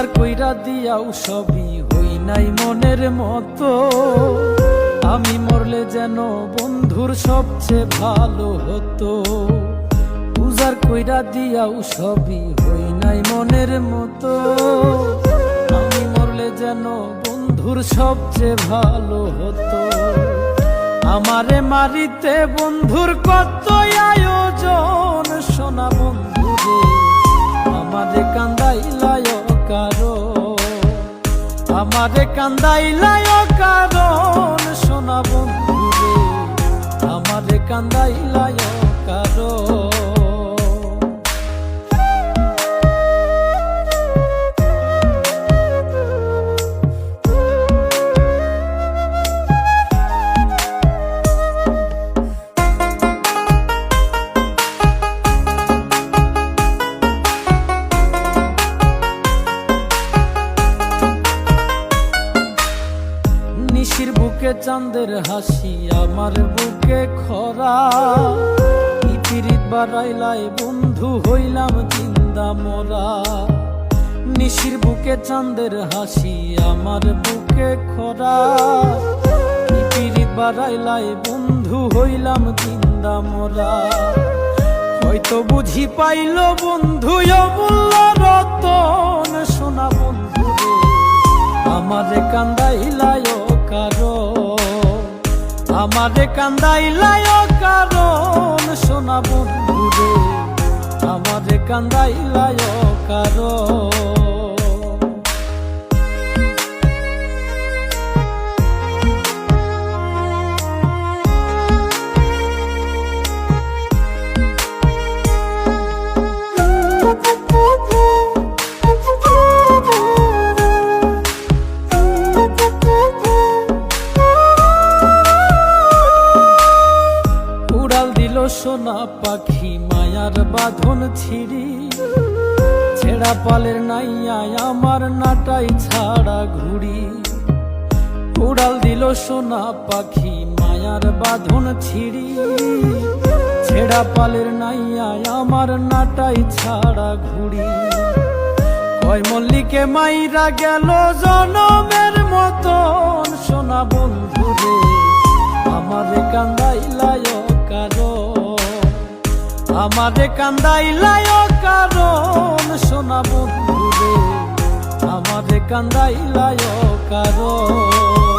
উজাড় কইরা দিয়াও সবই হই নাই মনের মতো। আমি মরলে যেন বন্ধুর সবচেয়ে ভালো হতো। উজাড় কইরা দিয়াও সবই হই নাই মনের মতো। আমি মরলে যেন বন্ধুর সবচেয়ে ভালো হতো। আমারে মারিতে বন্ধুর কত আয়োজন, সোনা বন্ধুরে আমারে কান্দাইলায় কারো, আমারে কান্দাইলায় কারণ, সোনা বন্ধুরে আমারে কান্দাইলায় কারো। নিশির বুকে চাঁদের হাসি, আমার বুকে খরা। পিরিত বাড়াইলাই বন্ধু হইলাম জিন্দা মরা। নিশির বুকে চাঁদের হাসি, আমার বুকে খরা। পিরিত বাড়াইলাই বন্ধু হইলাম জিন্দা মরা। হয়তো বুঝি পাইল বন্ধু অমূল্য রতন, সোনা বন্ধু রে আমারে কান্দাইলায় কারো, আমারে কান্দাইলায় কারণ, সোনা বন্ধুরে আমারে কান্দাইলায় কারো। সোনা পাখি মায়ার বাঁধন ছিড়ি, ছেঁড়া পালের নাইয়া আমার নাটাই ছাড়া ঘুড়ি। উড়াল দিল সোনা পাখি মায়ার বাঁধন ছিড়ি, ছেঁড়া পালের নাইয়া আমার নাটাই ছাড়া ঘুড়ি। কয় মল্লিকে মাইরা গেল জনমের মতন, সোনা বন্ধুরে আমারে কান্দাইলায় কারো, আমারে কান্দাইলায় কারণ, সোনা বন্ধুরে আমারে কান্দাইলায় কারণ।